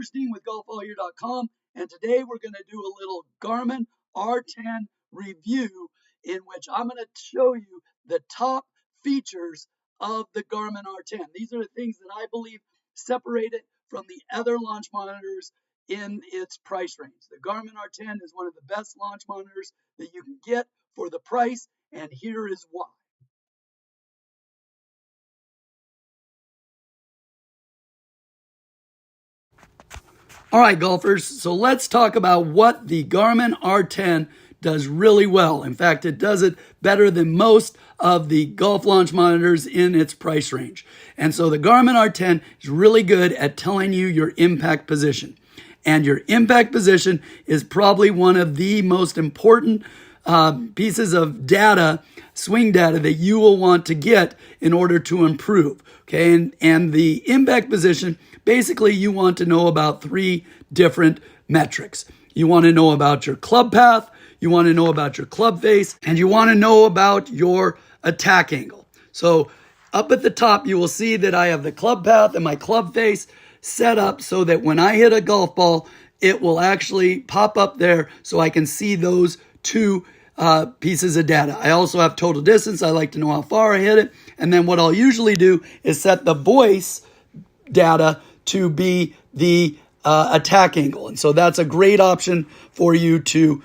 Silverstein with golfallyear.com, and today we're going to do a little Garmin R10 review in which I'm going to show you the top features of the Garmin R10. These are the things that I believe separate it from the other launch monitors in its price range. The Garmin R10 is one of the best launch monitors that you can get for the price, and here is why. All right, golfers, so let's talk about what the Garmin R10 does really well. In fact, it does it better than most of the golf launch monitors in its price range. And so the Garmin R10 is really good at telling you your impact position. And your impact position is probably one of the most important pieces of data, swing data, that you will want to get in order to improve. Okay, and the impact position, basically you want to know about three different metrics. You want to know about your club path, you want to know about your club face, and you want to know about your attack angle. So up at the top, you will see that I have the club path and my club face set up so that when I hit a golf ball, it will actually pop up there so I can see those two pieces of data. I also have total distance. I like to know how far I hit it. And then what I'll usually do is set the voice data to be the attack angle. And so that's a great option for you to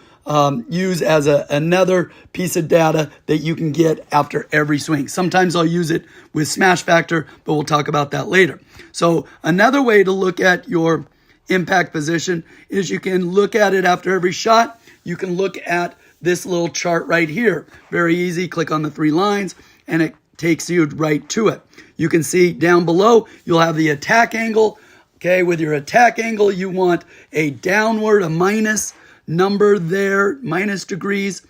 use as another piece of data that you can get after every swing. Sometimes I'll use it with smash factor, but we'll talk about that later. So another way to look at your impact position is you can look at it after every shot. You can look at this little chart right here. Very easy. Click on the three lines and it takes you right to it. You can see down below, you'll have the attack angle. Okay, with your attack angle, you want a downward, a minus number there, minus degrees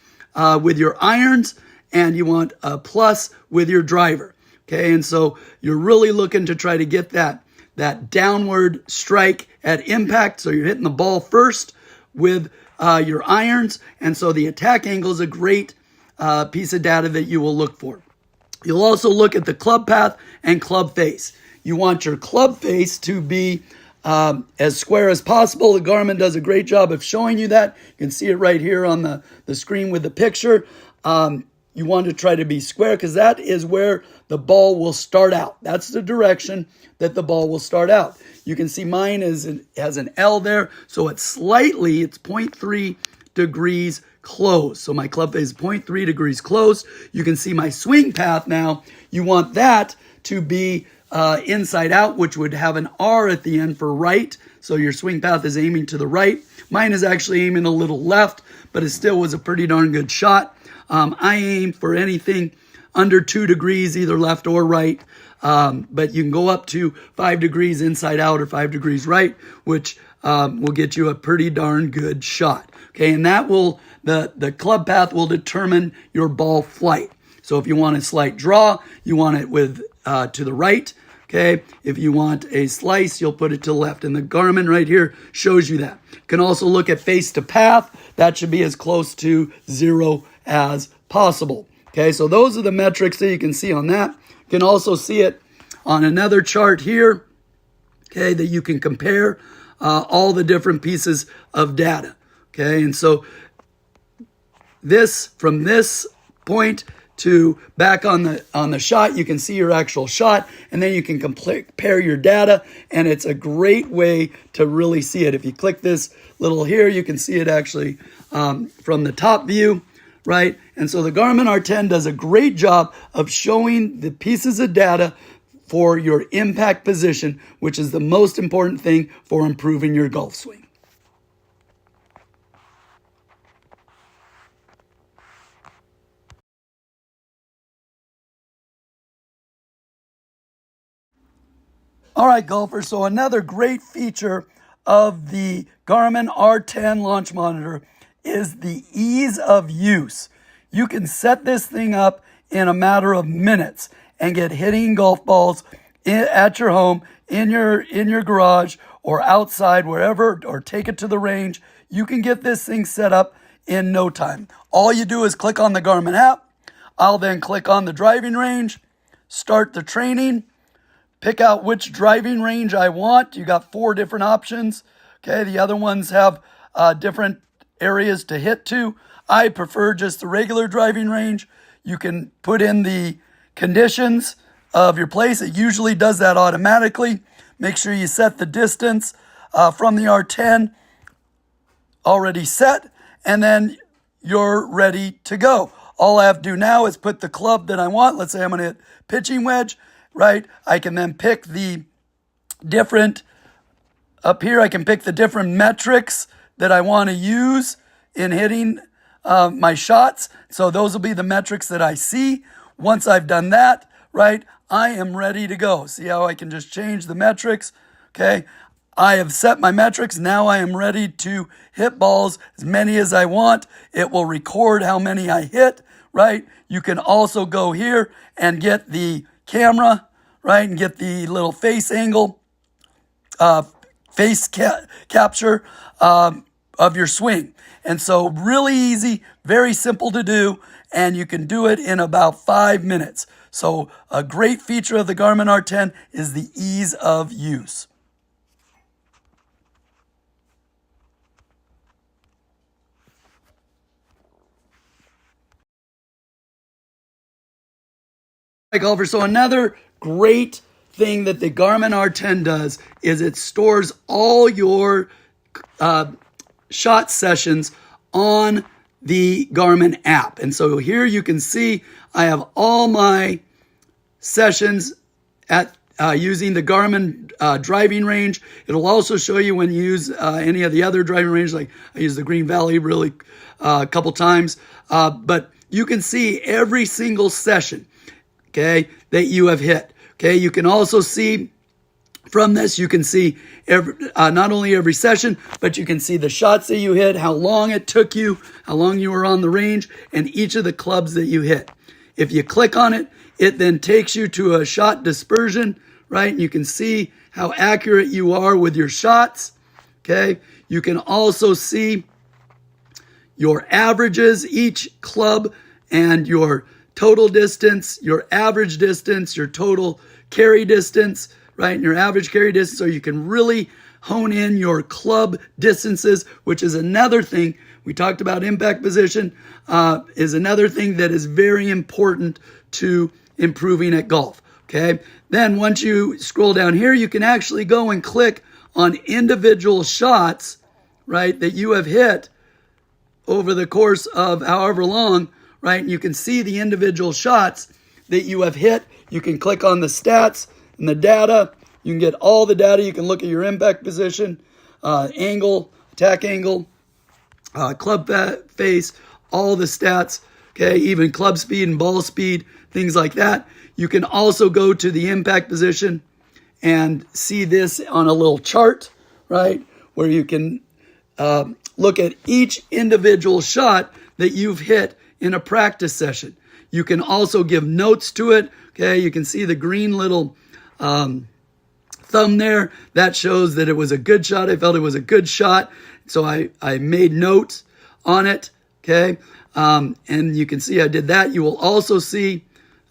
with your irons, and you want a plus with your driver. Okay, and so you're really looking to try to get that downward strike at impact. So you're hitting the ball first with your irons, and so the attack angle is a great piece of data that you will look for. You'll also look at the club path and club face. You want your club face to be as square as possible. The Garmin does a great job of showing you that. You can see it right here on the screen with the picture. You want to try to be square because that is where the ball will start out. That's the direction that the ball will start out. You can see mine has an L there, so it's 0.3 degrees closed. So my club face is 0.3 degrees closed. You can see my swing path now. You want that to be inside out, which would have an R at the end for right. So your swing path is aiming to the right. Mine is actually aiming a little left, but it still was a pretty darn good shot. I aim for anything under 2 degrees, either left or right. But you can go up to 5 degrees inside out or 5 degrees right, which will get you a pretty darn good shot. Okay, and that will, the club path will determine your ball flight. So if you want a slight draw, you want it with to the right. Okay, if you want a slice, you'll put it to the left. And the Garmin right here shows you that. You can also look at face to path. That should be as close to 0 as possible. Okay, so those are the metrics that you can see on that. You can also see it on another chart here, okay, that you can compare all the different pieces of data. Okay, and so from this point to back on the shot, you can see your actual shot, and then you can compare your data, and it's a great way to really see it. If you click this little here, you can see it actually from the top view, right? And so the Garmin R10 does a great job of showing the pieces of data for your impact position, which is the most important thing for improving your golf swing. All right, golfers, so another great feature of the Garmin R10 launch monitor is the ease of use. You can set this thing up in a matter of minutes and get hitting golf balls at your home, in your garage, or outside, wherever, or take it to the range. You can get this thing set up in no time. All you do is click on the Garmin app. I'll then click on the driving range, start the training, pick out which driving range I want. You got 4 different options. Okay, the other ones have different areas to hit to. I prefer just the regular driving range. You can put in the conditions of your place. It usually does that automatically. Make sure you set the distance from the R10 already set, and then you're ready to go. All I have to do now is put the club that I want. Let's say I'm going to hit pitching wedge, right? I can then pick the different, up here I can pick the different metrics that I want to use in hitting my shots. So those will be the metrics that I see. Once I've done that, right, I am ready to go. See how I can just change the metrics? Okay. I have set my metrics. Now I am ready to hit balls as many as I want. It will record how many I hit, right? You can also go here and get the camera, right? And get the little face angle, capture of your swing. And so really easy, very simple to do, and you can do it in about 5 minutes. So a great feature of the Garmin R10 is the ease of use. Golfer. So another great thing that the Garmin R10 does is it stores all your shot sessions on the Garmin app. And so here you can see I have all my sessions at using the Garmin driving range. It'll also show you when you use any of the other driving ranges, like I use the Green Valley really a couple times. But you can see every single session, okay, that you have hit. Okay, you can also see from this, you can see not only every session, but you can see the shots that you hit, how long it took you, how long you were on the range, and each of the clubs that you hit. If you click on it, it then takes you to a shot dispersion, right? And you can see how accurate you are with your shots, okay? You can also see your averages, each club, and your total distance, your average distance, your total carry distance, right? And your average carry distance. So you can really hone in your club distances, which is another thing. We talked about impact position, is another thing that is very important to improving at golf. Okay. Then once you scroll down here, you can actually go and click on individual shots, right, that you have hit over the course of however long, right? And you can see the individual shots that you have hit. You can click on the stats and the data. You can get all the data. You can look at your impact position, angle, attack angle, club face, all the stats, okay? Even club speed and ball speed, things like that. You can also go to the impact position and see this on a little chart, right? Where you can look at each individual shot that you've hit in a practice session. You can also give notes to it. Okay, you can see the green little thumb there. That shows that it was a good shot. I felt it was a good shot. So I made notes on it. Okay, and you can see I did that. You will also see,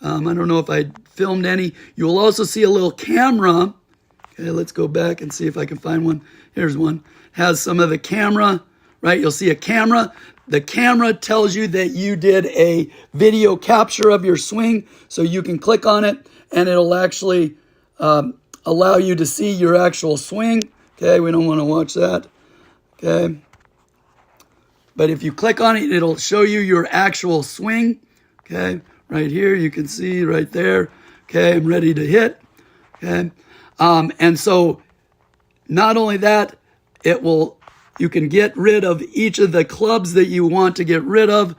I don't know if I filmed any. You will also see a little camera. Okay, let's go back and see if I can find one. Here's one. Has some of the camera, right? You'll see a camera. The camera tells you that you did a video capture of your swing, so you can click on it and it'll actually allow you to see your actual swing. Okay, we don't want to watch that. Okay, but if you click on it, it'll show you your actual swing. Okay, right here you can see right there. Okay, I'm ready to hit. Okay, and so not only that, you can get rid of each of the clubs that you want to get rid of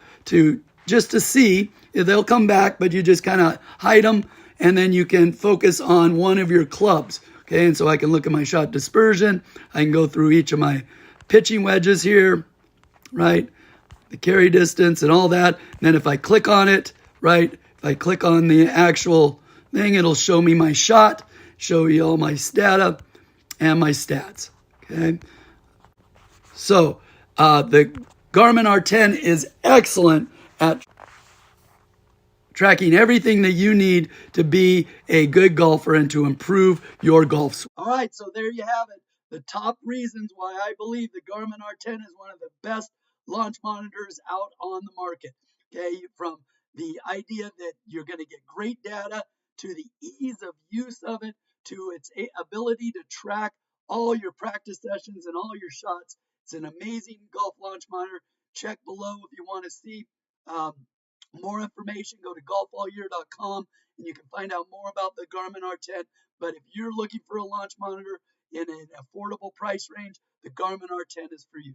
just to see. They'll come back, but you just kind of hide them, and then you can focus on one of your clubs. Okay, and so I can look at my shot dispersion. I can go through each of my pitching wedges here, right? The carry distance and all that. And then if I click on it, right? If I click on the actual thing, it'll show me my shot, show you all my data and my stats. Okay. So the Garmin R10 is excellent at tracking everything that you need to be a good golfer and to improve your golf swing. All right, so there you have it. The top reasons why I believe the Garmin R10 is one of the best launch monitors out on the market. Okay, from the idea that you're going to get great data, to the ease of use of it, to its ability to track all your practice sessions and all your shots. It's an amazing golf launch monitor. Check below if you want to see more information. Go to golfallyear.com and you can find out more about the Garmin R10. But if you're looking for a launch monitor in an affordable price range, the Garmin R10 is for you.